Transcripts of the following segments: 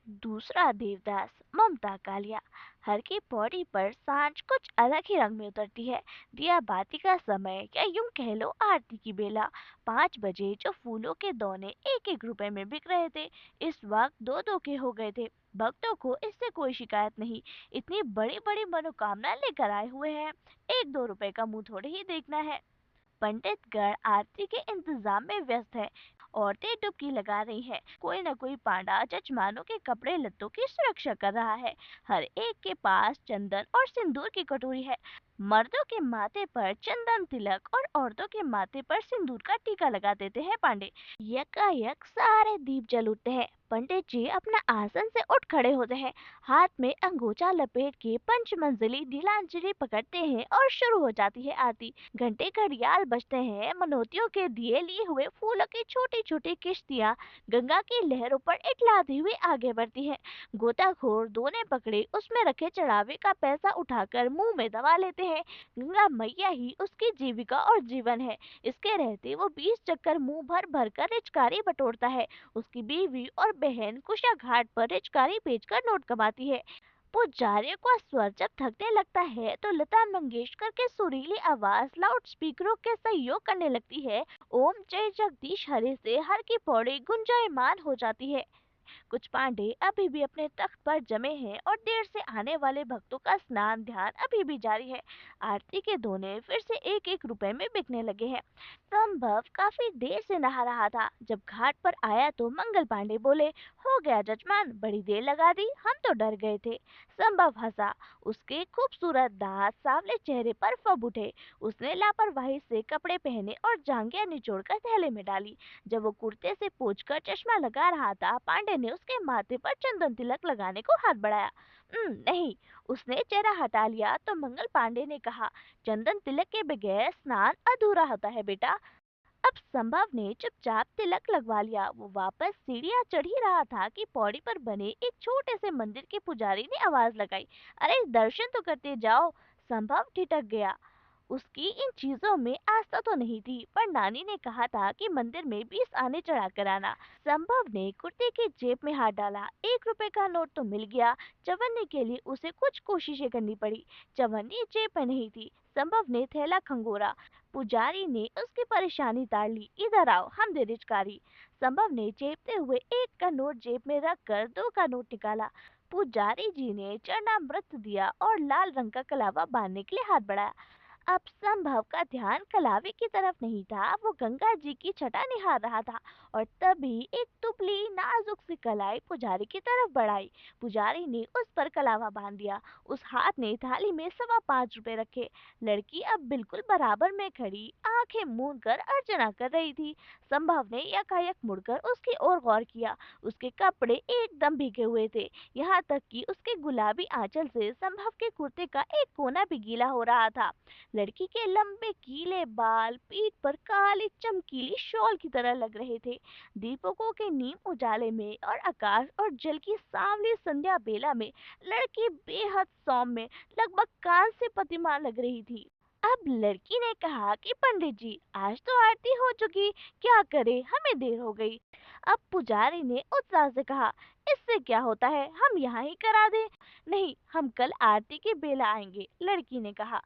दूसरा देवदास ममता कालिया। हर की पौड़ी पर सांझ कुछ अलग ही रंग में उतरती है। दिया बाती का समय या यूं कह लो आरती की बेला। 5 बजे जो फूलों के दौने 1-1 रुपए में बिक रहे थे, इस वक्त 2-2 के हो गए थे। भक्तों को इससे कोई शिकायत नहीं। इतनी बड़ी बड़ी मनोकामना लेकर आए हुए हैं, 1-2 रुपए का मुंह थोड़े ही देखना है। पंडित गण आरती के इंतजाम में व्यस्त है। औरतें डुबकी लगा रही हैं, कोई न कोई पांडा जजमानों के कपड़े लत्तों की सुरक्षा कर रहा है। हर एक के पास चंदन और सिंदूर की कटोरी है। मर्दों के माथे पर चंदन तिलक और औरतों के माथे पर सिंदूर का टीका लगा देते हैं पांडे। यकायक सारे दीप जल उठते हैं। पंडित जी अपना आसन से उठ खड़े होते हैं, हाथ में अंगोछा लपेट के पंचमंजली नीलांजलि पकड़ते हैं और शुरू हो जाती है आरती। घंटे घड़ियाल बजते हैं, मनोतियों के दिए लिए हुए फूलों की छोटी छोटी किश्तियां गंगा की लहरों पर इठलाती हुई आगे बढ़ती हैं। गोताखोर दोने पकड़े उसमें रखे चढ़ावे का पैसा उठाकर मुंह में दबा लेते हैं। गंगा मैया ही उसकी जीविका और जीवन है। इसके रहते वो 20 चक्कर मुंह भर भर कर रिचकारी बटोरता है। उसकी बीवी और बहन कुशा घाट पर रिचकारी बेचकर नोट कमाती है। पुजारियों का स्वर जब थकने लगता है तो लता मंगेशकर के सुरीली आवाज लाउड स्पीकरों के सहयोग करने लगती है। ओम जय जगदीश हरे से हर की पौड़ी गुंजायमान हो जाती है। कुछ पांडे अभी भी अपने तख्त पर जमे हैं और देर से आने वाले भक्तों का स्नान ध्यान अभी भी जारी है। आरती के दोने फिर से 1-1 रुपए में बिकने लगे हैं। संभव काफी देर से नहा रहा था। जब घाट पर आया तो मंगल पांडे बोले, हो गया जजमान, बड़ी देर लगा दी, हम तो डर गए थे। संभव हंसा। उसके खूबसूरत दांत सांवले चेहरे पर फब उठे। उसने लापरवाही से कपड़े पहने और जांघिया निचोड़कर थैले में डाली। जब वो कुर्ते से पोंछकर चश्मा लगा रहा था, पांडे ने उसके माथे पर चंदन तिलक लगाने को हाथ बढ़ाया। नहीं। उसने चेहरा हटा लिया तो मंगल पांडे ने कहा, चंदन तिलक के बगैर स्नान अधूरा होता है बेटा। अब संभव ने चुपचाप तिलक लगवा लिया। वो वापस सीढ़ियां चढ़ ही रहा था कि पौड़ी पर बने एक छोटे से मंदिर के पुजारी ने आवाज लगाई, अरे दर्शन तो करते जाओ। संभव ठिठक गया। उसकी इन चीजों में आस्था तो नहीं थी, पर नानी ने कहा था कि मंदिर में 20 आने चढ़ा कर आना। संभव ने कुर्ते की जेब में हाथ डाला। 1 रुपए का नोट तो मिल गया। चवन्नी के लिए उसे कुछ कोशिशें करनी पड़ी। चवन्नी जेब में नहीं थी। संभव ने थैला खंगोरा। पुजारी ने उसकी परेशानी ताड़ ली, इधर आओ, हम दे रिचकारी। संभव ने चेपते हुए 1 का नोट जेब में रखकर 2 का नोट निकाला। पुजारी जी ने चरणामृत दिया और लाल रंग का कलावा बांधने के लिए हाथ बढ़ाया। अब संभव का ध्यान कलावे की तरफ नहीं था, वो गंगा जी की छटा निहार रहा था। और तभी एक दुबली नाजुक सी कलाई पुजारी की तरफ बढ़ाई। पुजारी ने उस पर कलावा बांध दिया। उस हाथ ने थाली में 5.25 रुपए रखे। लड़की अब बिल्कुल बराबर में खड़ी आंखें मूंद कर अर्चना कर रही थी। संभव ने यकायक मुड़कर उसकी ओर गौर किया। उसके कपड़े एकदम भीगे हुए थे, यहाँ तक कि उसके गुलाबी आंचल से संभव के कुर्ते का एक कोना भी गीला हो रहा था। लड़की के लंबे गीले बाल पीठ पर काली चमकीली शॉल की तरह लग रहे थे। दीपकों के नीम उजाले में और आकाश और जल की सांवली संध्या बेला में लड़की बेहद सौम्य, लगभग कांस्य प्रतिमा लग रही थी। अब लड़की ने कहा कि पंडित जी, आज तो आरती हो चुकी, क्या करे, हमें देर हो गई। अब पुजारी ने उत्साह से कहा, इससे क्या होता है, हम यहाँ ही करा दें। नहीं, हम कल आरती के बेला आएंगे, लड़की ने कहा।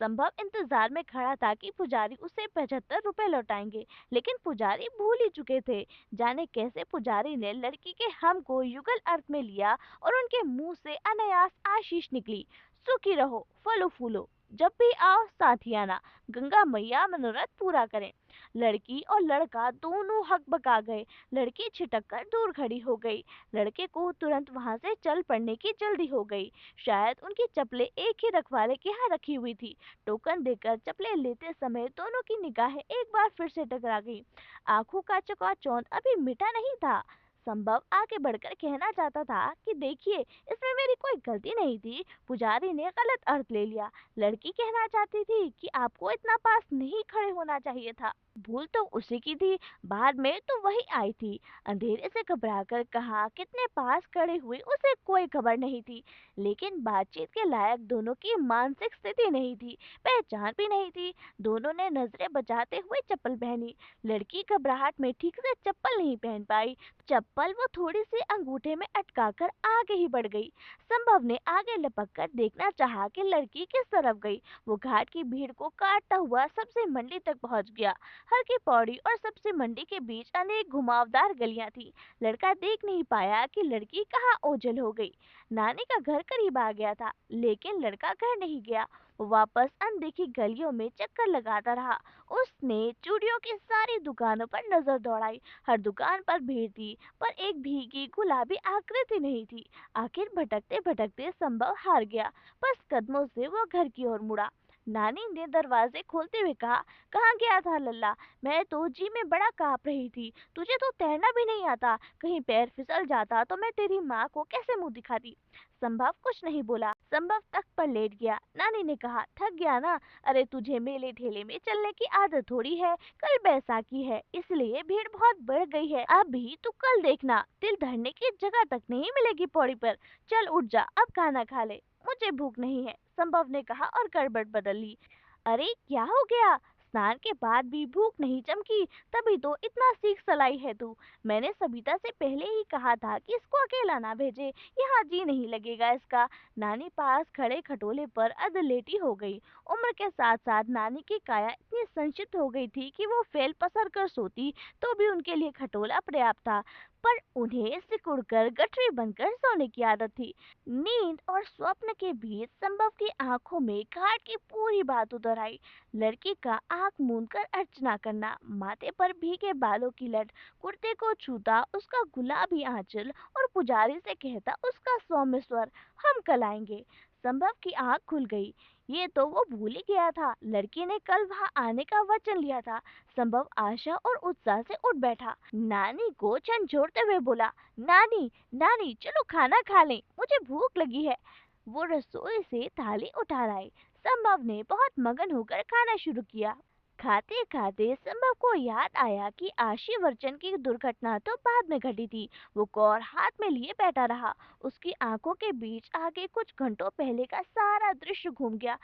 संभव इंतजार में खड़ा था कि पुजारी उसे 75 रुपए लौटाएंगे, लेकिन पुजारी भूल ही चुके थे। जाने कैसे पुजारी ने लड़की के हम को युगल अर्थ में लिया और उनके मुंह से अनायास आशीष निकली, सुखी रहो, फलो फूलो, जब भी आओ साथ ही आना, गंगा मैया मनोरथ पूरा करें। लड़की और लड़का दोनों हकबका गए। लड़की छिटक कर दूर खड़ी हो गई। लड़के को तुरंत वहां से चल पड़ने की जल्दी हो गई। शायद उनकी चप्पलें एक ही रखवाले के यहाँ रखी हुई थी। टोकन देकर चप्पलें लेते समय दोनों की निगाहें एक बार फिर से टकरा गई। आंखों का चकाचौंध अभी मिटा नहीं था। संभव आगे बढ़कर कहना चाहता था कि देखिए, इसमें मेरी कोई गलती नहीं थी, पुजारी ने गलत अर्थ ले लिया। लड़की कहना चाहती थी कि आपको इतना पास नहीं खड़े होना चाहिए था। भूल तो उसी की थी, बाद में तो वही आई थी। अंधेरे से घबराकर कहा, कितने पास खड़े हुए उसे कोई खबर नहीं थी। लेकिन बातचीत के लायक दोनों की मानसिक स्थिति नहीं थी, पहचान भी नहीं थी। दोनों ने नजरें बचाते हुए चप्पल पहनी। लड़की घबराहट में ठीक से चप्पल नहीं पहन पाई। चप्पल वो थोड़ी सी अंगूठे में अटकाकर आगे ही बढ़ गई। संभव ने आगे लपक कर देखना चाहा कि लड़की किस तरफ गई। वो घाट की भीड़ को काटता हुआ सबसे मंडी तक पहुंच गया। हर की पौड़ी और सबसे मंडी के बीच अनेक घुमावदार गलियां थी। लड़का देख नहीं पाया कि लड़की कहाँ ओझल हो गई। नानी का घर करीब आ गया था, लेकिन लड़का घर नहीं गया। वो वापस अनदेखी गलियों में चक्कर लगाता रहा। उसने चूड़ियों की सारी दुकानों पर नजर दौड़ाई। हर दुकान पर भीड़ थी, पर एक भीगी गुलाबी आकृति नहीं थी। आखिर भटकते भटकते संभव हार गया। बस कदमों से वो घर की ओर मुड़ा। नानी ने दरवाजे खोलते हुए कहा, कहाँ गया था लल्ला? मैं तो जी में बड़ा कांप रही थी। तुझे तो तैरना भी नहीं आता, कहीं पैर फिसल जाता तो मैं तेरी माँ को कैसे मुंह दिखाती? संभव कुछ नहीं बोला। संभव तख्त पर लेट गया। नानी ने कहा, थक गया ना? अरे तुझे मेले ठेले में चलने की आदत थोड़ी है। कल बैसाखी है, इसलिए भीड़ बहुत बढ़ गई है। अभी तू कल देखना, तिल धरने की जगह तक नहीं मिलेगी पौड़ी पर। चल उठ जा, अब खाना खा ले। मुझे भूख नहीं है, संभव ने कहा और गड़बड़ बदल ली। अरे क्या हो गया? स्नान के बाद भी भूख नहीं चमकी? तभी तो इतना सीख सलाई है तू। मैंने सबिता से पहले ही कहा था कि इसको अकेला ना भेजे, यहाँ जी नहीं लगेगा इसका। नानी पास खड़े खटोले पर अधलेटी हो गई। उम्र के साथ साथ नानी की काया इतनी संक्षिप्त हो गई थी कि वो फैल पसर कर सोती तो भी उनके लिए खटोला पर्याप्त था। पर उन्हें सिकुड़कर गठरी बनकर सोने की आदत थी। नींद और स्वप्न के बीच संभव की आंखों में घाट की पूरी बात उतर आई। लड़की का आंख मूंद कर अर्चना करना, माथे पर भीगे बालों की लट, कुर्ते को छूता उसका गुलाबी आंचल और पुजारी से कहता उसका सौम्य स्वर, हम कल आएंगे। संभव की आंख खुल गई। ये तो वो भूल ही गया था, लड़की ने कल वहां आने का वचन लिया था। संभव आशा और उत्साह से उठ बैठा। नानी को झंझोड़ते हुए बोला, नानी, नानी चलो खाना खा लें, मुझे भूख लगी है। वो रसोई से थाली उठा लाई। संभव ने बहुत मगन होकर खाना शुरू किया। खाते खाते संभव को याद आया कि आशीर्वचन की दुर्घटना तो बाद में घटी थी। वो कौर हाथ में लिए बैठा रहा। उसकी आंखों के बीच आगे कुछ घंटों पहले का सारा दृश्य घूम गया।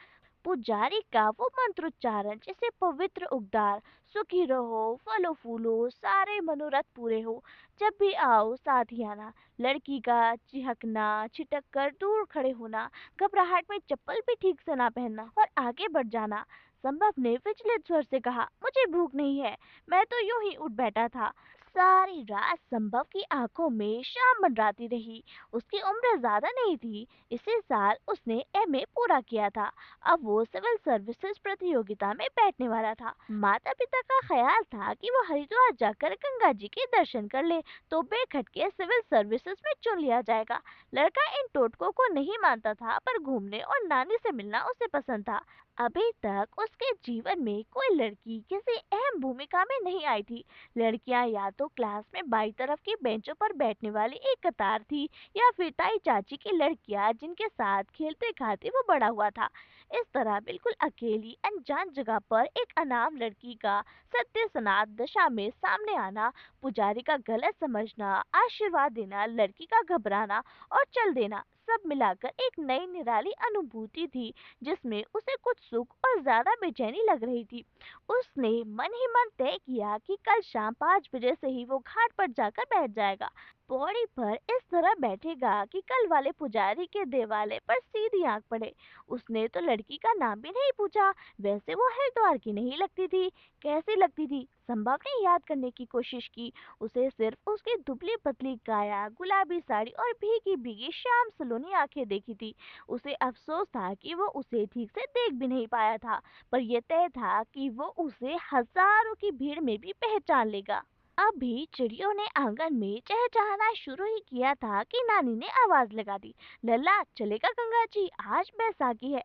पुजारी का वो मंत्रोच्चारण जैसे पवित्र उद्गार, सुखी रहो, फलो फूलो, सारे मनोरथ पूरे हो, जब भी आओ साथ ही आना। लड़की का चिहकना, छिटक कर दूर खड़े होना, घबराहट में चप्पल भी ठीक से ना पहनना और आगे बढ़ जाना। संभव ने विचलित स्वर से कहा, मुझे भूख नहीं है, मैं तो यूं ही उठ बैठा था। सारी रात संभव की आंखों में शाम मंडराती रही। उसकी उम्र ज्यादा नहीं थी। इसी साल उसने एमए पूरा किया था। अब वो सिविल सर्विसेज प्रतियोगिता में बैठने वाला था। माता पिता का ख्याल था कि वो हरिद्वार जाकर गंगा जी के दर्शन कर ले, तो बेखटके सिविल सर्विसेज में चुन लिया जाएगा। लड़का इन टोटकों को नहीं मानता था, पर घूमने और नानी से मिलना उसे पसंद था। अभी तक उसके जीवन में कोई लड़की किसी अहम भूमिका में नहीं आई थी। लड़कियां या तो क्लास में बाई तरफ की बेंचों पर बैठने वाली एक कतार थी, या फिर ताई चाची की लड़कियां जिनके साथ खेलते खाते वो बड़ा हुआ था। इस तरह बिल्कुल अकेली अनजान जगह पर एक अनाम लड़की का सत्य सनात दशा में सामने आना, पुजारी का गलत समझना, आशीर्वाद देना, लड़की का घबराना और चल देना, सब मिलाकर एक नई निराली अनुभूति थी, जिसमें उसे कुछ सुख और ज्यादा बेचैनी लग रही थी। उसने मन ही मन तय किया कि कल शाम 5 बजे से ही वो घाट पर जाकर बैठ जाएगा। पौड़ी पर इस तरह बैठेगा कि कल वाले पुजारी के देवालय पर सीधी आंख पड़े। उसने तो लड़की का नाम भी नहीं पूछा। वैसे वो हरिद्वार की नहीं लगती थी। कैसी लगती थी? संभव ने याद करने की कोशिश की। उसे सिर्फ उसकी दुबली पतली काया, गुलाबी साड़ी और भीगी भीगी शाम सलोनी आंखें देखी थी। उसे अफसोस था कि वो उसे ठीक से देख भी नहीं पाया था, पर यह तय था कि वो उसे हजारों की भीड़ में भी पहचान लेगा। अभी चिड़ियों ने आंगन में चहचहाना शुरू ही किया था कि नानी ने आवाज लगा दी, लल्ला चलेगा गंगा जी, आज बैसाखी है।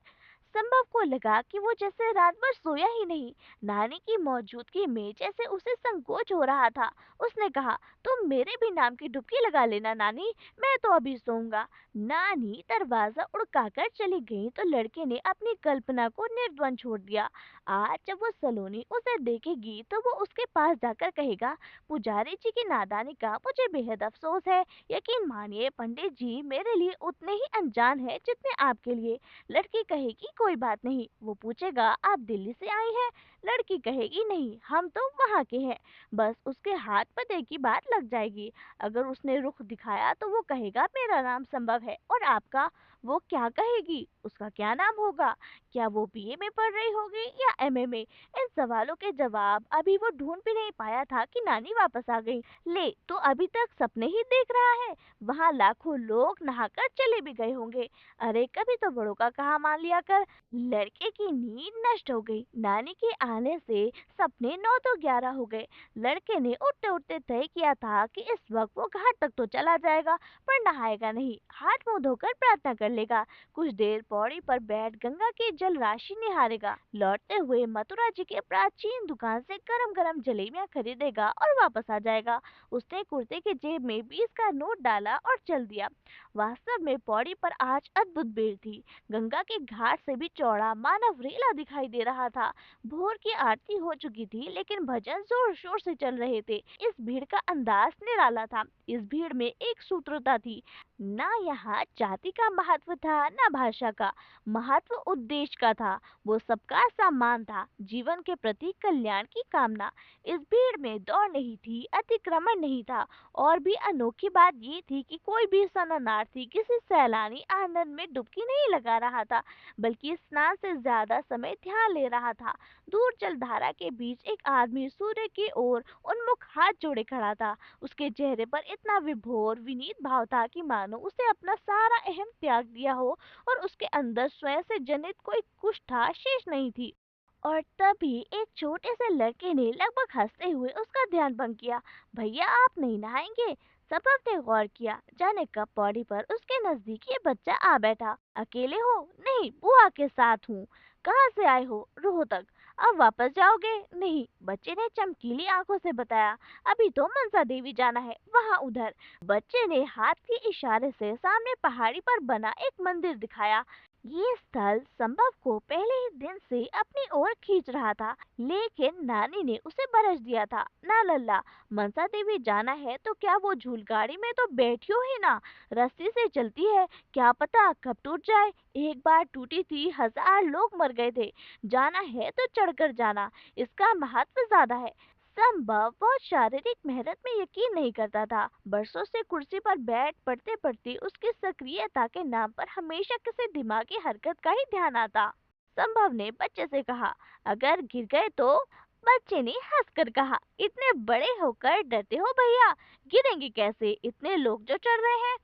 संभव को लगा कि वो जैसे रात भर सोया ही नहीं। नानी की मौजूदगी में जैसे उसे संकोच हो रहा था। उसने कहा, तुम मेरे भी नाम की डुबकी लगा लेना नानी, मैं तो अभी सोऊंगा। नानी दरवाजा उड़काकर चली गई तो लड़के ने अपनी कल्पना को निर्द्वंद छोड़ दिया। आज जब वो सलोनी उसे देखेगी तो वो उसके पास जाकर कहेगा, पुजारी जी की नादानी का मुझे बेहद अफसोस है। यकीन मानिए पंडित जी मेरे लिए उतने ही अनजान है जितने आपके लिए। लड़की कहेगी, कोई बात नहीं। वो पूछेगा, आप दिल्ली से आई हैं? लड़की कहेगी, नहीं, हम तो वहाँ के हैं। बस उसके हाथ पते की बात लग जाएगी। अगर उसने रुख दिखाया तो वो कहेगा, मेरा नाम संभव है, और आपका? वो क्या कहेगी? उसका क्या नाम होगा? क्या वो बीए में पढ़ रही होगी या एमए में? इन सवालों के जवाब अभी वो ढूंढ भी नहीं पाया था कि नानी वापस आ गई। ले तो अभी तक सपने ही देख रहा है। वहाँ लाखों लोग नहाकर चले भी गए होंगे। अरे कभी तो बड़ों का कहा मान लिया कर। लड़के की नींद नष्ट हो गई। नानी के आने से सपने 9 तो 11 हो गए। लड़के ने उठते उठते तय किया था कि इस वक्त वो घाट तक तो चला जाएगा, पर नहाएगा नहीं, हाथ मुंह धोकर प्रार्थना कर लेगा। कुछ देर पौड़ी पर बैठ गंगा की जल राशि निहारेगा। लौटते हुए मथुरा जी के प्राचीन दुकान से गरम गरम जलेबियां खरीदेगा और वापस आ जाएगा। उसने कुर्ते की जेब में 20 का नोट डाला और चल दिया। वास्तव में पौड़ी पर आज अद्भुत भीड़ थी। गंगा के घाट से भी चौड़ा मानव रेला दिखाई दे रहा था। भोर की आरती हो चुकी थी लेकिन भजन जोर शोर से चल रहे थे। इस भीड़ का अंदाज निराला था। इस भीड़ में एक सूत्रता थी। ना यहाँ जाति का महत्व था, ना भाषा का महत्व, उद्देश्य का था। वो सबका सम्मान था, जीवन के प्रति कल्याण की कामना। इस भीड़ में दौड़ नहीं थी, अतिक्रमण नहीं था, और भी अनोखी बात ये थी कि कोई भी शरणार्थी किसी सैलानी आनंद में डुबकी नहीं लगा रहा था, बल्कि स्नान से ज्यादा समय ध्यान ले रहा था। दूर जलधारा के बीच एक आदमी सूर्य की ओर उन्मुख हाथ जोड़े खड़ा था। उसके चेहरे पर इतना विभोर विनीत भाव था कि मानो उसे अपना सारा अहम त्याग दिया हो और उसके अंदर स्वयं से जनित कोई कुष्ठा शेष नहीं थी। और तभी एक छोटे से लड़के ने लगभग हंसते हुए उसका ध्यान भंग किया। भैया आप नहीं नहाएंगे? सबब ने गौर किया। जाने कब पौड़ी पर उसके नजदीक ये बच्चा आ बैठा। अकेले हो? नहीं, बुआ के साथ हूँ। कहाँ से आए हो? रोहतक। अब वापस जाओगे? नहीं, बच्चे ने चमकीली आंखों से बताया। अभी तो मनसा देवी जाना है, वहाँ उधर। बच्चे ने हाथ के इशारे से सामने पहाड़ी पर बना एक मंदिर दिखाया। ये स्थल संभव को पहले ही दिन से अपनी ओर खींच रहा था, लेकिन नानी ने उसे बरस दिया था। ना लल्ला, मनसा देवी जाना है तो क्या वो झूलगाड़ी में तो बैठियो ही ना, रस्सी से चलती है, क्या पता कब टूट जाए। एक बार टूटी थी, 1000 लोग मर गए थे। जाना है तो चढ़कर जाना, इसका महत्व ज्यादा है। संभव बहुत शारीरिक मेहनत में यकीन नहीं करता था। बरसों से कुर्सी पर बैठ पढ़ते पढ़ते उसकी सक्रियता के नाम पर हमेशा किसी दिमागी हरकत का ही ध्यान आता। संभव ने बच्चे से कहा, अगर गिर गए तो? बच्चे ने हंसकर कहा, इतने बड़े होकर डरते हो भैया, गिरेंगे कैसे, इतने लोग जो चढ़ रहे हैं।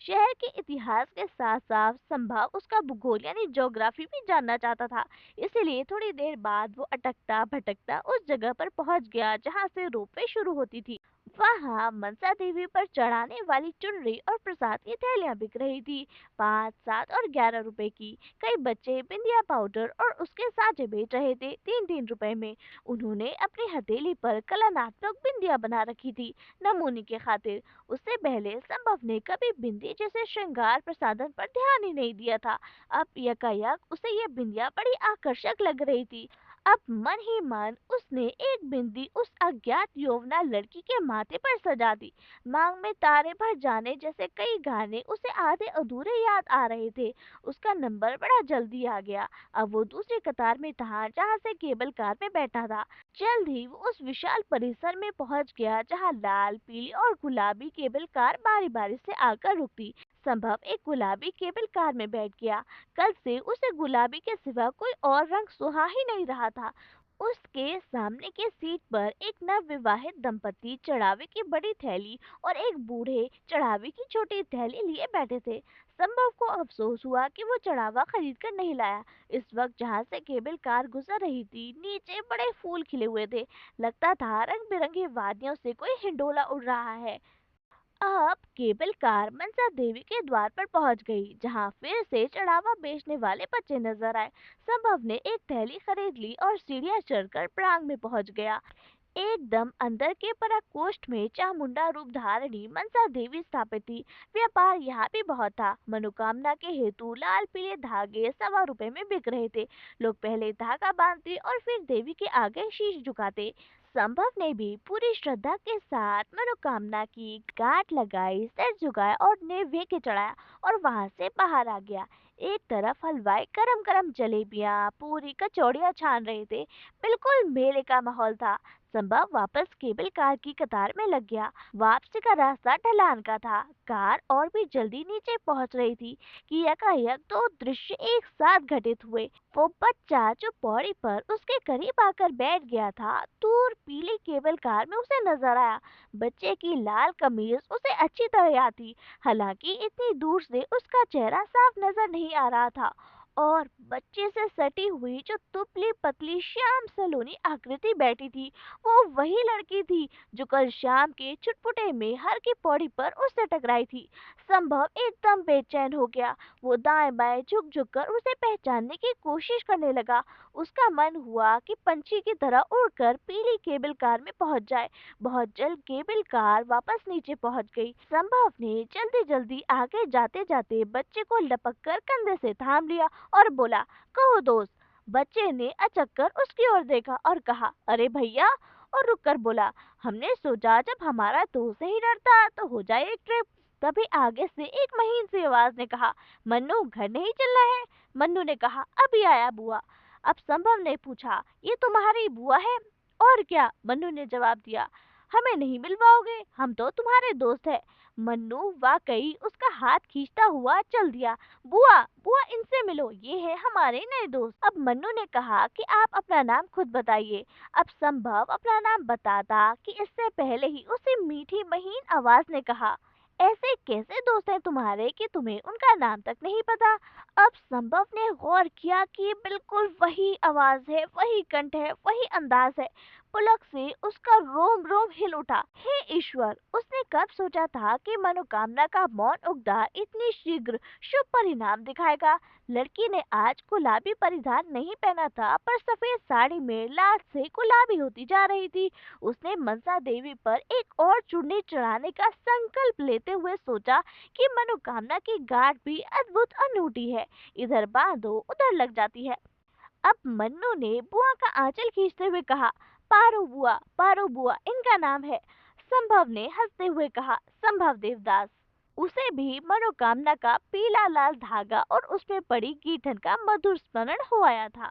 शहर के इतिहास के साथ साथ संभव उसका भूगोल यानी ज्योग्राफी भी जानना चाहता था। इसीलिए थोड़ी देर बाद वो अटकता भटकता उस जगह पर पहुंच गया जहां से रोपवे शुरू होती थी। वहां मनसा देवी पर चढ़ाने वाली चुनरी और प्रसाद की थैलियां बिक रही थी, 5, 7 और 11 रुपए की। कई बच्चे बिंदिया पाउडर और उसके साँचे बेच रहे थे, 3-3 रुपए में। उन्होंने अपनी हथेली पर कलात्मक बिंदिया बना रखी थी, नमूने के खातिर। उससे पहले संभव ने कभी बिंदी जैसे श्रृंगार प्रसाधन पर ध्यान ही नहीं दिया था। अब यकायक उसे ये बिंदिया बड़ी आकर्षक लग रही थी। अब मन ही मन उसने एक बिंदी उस अज्ञात यौवना लड़की के माथे पर सजा दी। मांग में तारे भर जाने जैसे कई गाने उसे आधे अधूरे याद आ रहे थे। उसका नंबर बड़ा जल्दी आ गया। अब वो दूसरी कतार में था जहाँ से केबल कार में बैठा था। जल्द ही वो उस विशाल परिसर में पहुंच गया जहाँ लाल, पीली और गुलाबी केबल कार बारी बारी से आकर रुकती। संभव एक गुलाबी केबल कार में बैठ गया। कल से उसे गुलाबी के सिवा कोई और रंग सुहा ही नहीं रहा था। उसके सामने के सीट पर एक नवविवाहित दंपति चढ़ावे की बड़ी थैली और एक बूढ़े चढ़ावे की छोटी थैली लिए बैठे थे। संभव को अफसोस हुआ कि वो चढ़ावा खरीद कर नहीं लाया। इस वक्त जहाँ से केबल कार गुजर रही थी, नीचे बड़े फूल खिले हुए थे। लगता था रंग बिरंगी वादियों से कोई हिंडोला उड़ रहा है। अब केबल कार मनसा देवी के द्वार पर पहुंच गई, जहां फिर से चढ़ावा बेचने वाले बच्चे नजर आए। संभव ने एक थैली खरीद ली और सीढ़ियां चढ़कर प्रांग में पहुंच गया। एकदम अंदर के प्रकोष्ठ में चामुंडा रूप धारिणी मनसा देवी स्थापित थी। व्यापार यहाँ भी बहुत था। मनोकामना के हेतु लाल पीले धागे 1.25 रुपए में बिक रहे थे। लोग पहले धागा बांधते और फिर देवी के आगे शीश झुकाते। संभव ने भी पूरी श्रद्धा के साथ मनोकामना की, गांठ लगाई, सिर झुकाया और नैवेद्य चढ़ाया और वहां से बाहर आ गया। एक तरफ हलवाई गरम गरम जलेबियां पूरी कचौड़ियां छान रहे थे। बिल्कुल मेले का माहौल था। संभव वापस केबल कार की कतार में लग गया। वापसी का रास्ता ढलान का था। कार और भी जल्दी नीचे पहुंच रही थी कि यकायक दो दृश्य एक साथ घटित हुए। वो बच्चा जो पौड़ी पर उसके करीब आकर बैठ गया था, दूर पीली केबल कार में उसे नजर आया। बच्चे की लाल कमीज उसे अच्छी तरह आती, हालांकि इतनी दूर से उसका चेहरा साफ नजर नहीं आ रहा था। और बच्चे से सटी हुई जो दुबली पतली श्याम सलोनी आकृति बैठी थी, वो वही लड़की थी जो कल शाम के चुटपुटे में हर की पौड़ी पर उससे टकराई थी। संभव एकदम बेचैन हो गया। वो दाएं बाएं झुक झुक कर उसे पहचानने की कोशिश करने लगा। उसका मन हुआ कि पंछी की तरह उड़कर पीली केबल कार में पहुंच जाए। बहुत जल्द केबल कार वापस नीचे पहुंच गई। संभव ने जल्दी जल्दी आगे जाते जाते बच्चे को लपक कर कंधे से थाम लिया और बोला, कहो दोस्त। बच्चे ने अचक कर उसकी ओर देखा और कहा, अरे भैया। और रुककर बोला, हमने सोचा जब हमारा दोस्त ही डरता तो हो जाए एक ट्रिप। तभी आगे से एक महीन सी आवाज ने कहा, मन्नू घर नहीं चलना है। मन्नू ने कहा, अभी आया बुआ। अब संभव ने पूछा, ये तुम्हारी बुआ है? और क्या, मन्नू ने जवाब दिया। हमें नहीं मिलवाओगे, हम तो तुम्हारे दोस्त हैं। मन्नू वाकई उसका हाथ खींचता हुआ चल दिया। बुआ बुआ, इनसे मिलो, ये है हमारे नए दोस्त। अब मन्नू ने कहा कि आप अपना नाम खुद बताइए। अब संभव अपना नाम बताता कि इससे पहले ही उसी मीठी महीन आवाज ने कहा, ऐसे कैसे दोस्त हैं तुम्हारे कि तुम्हें उनका नाम तक नहीं पता। अब संभव ने गौर किया कि ये बिल्कुल वही आवाज है, वही कंठ है, वही अंदाज है। पुलक से उसका रोम रोम हिल उठा। हे ईश्वर, उसने कब सोचा था कि मनोकामना का मौन उद्गार इतनी शीघ्र शुभ परिणाम दिखाएगा। लड़की ने आज गुलाबी परिधान नहीं पहना था, पर सफेद साड़ी में लाल से गुलाबी होती जा रही थी। उसने मनसा देवी पर एक और चुन्नी चढ़ाने का संकल्प लेते हुए सोचा कि मनोकामना की गांठ भी अद्भुत अनूठी है, इधर बांधो उधर लग जाती है। अब मन्नू ने बुआ का आंचल खींचते हुए कहा, पारो बुआ इनका नाम है। संभव ने हंसते हुए कहा, संभव देवदास। उसे भी मनोकामना का पीला लाल धागा और उसमें पड़ी गीठन का मधुर स्मरण हो आया था।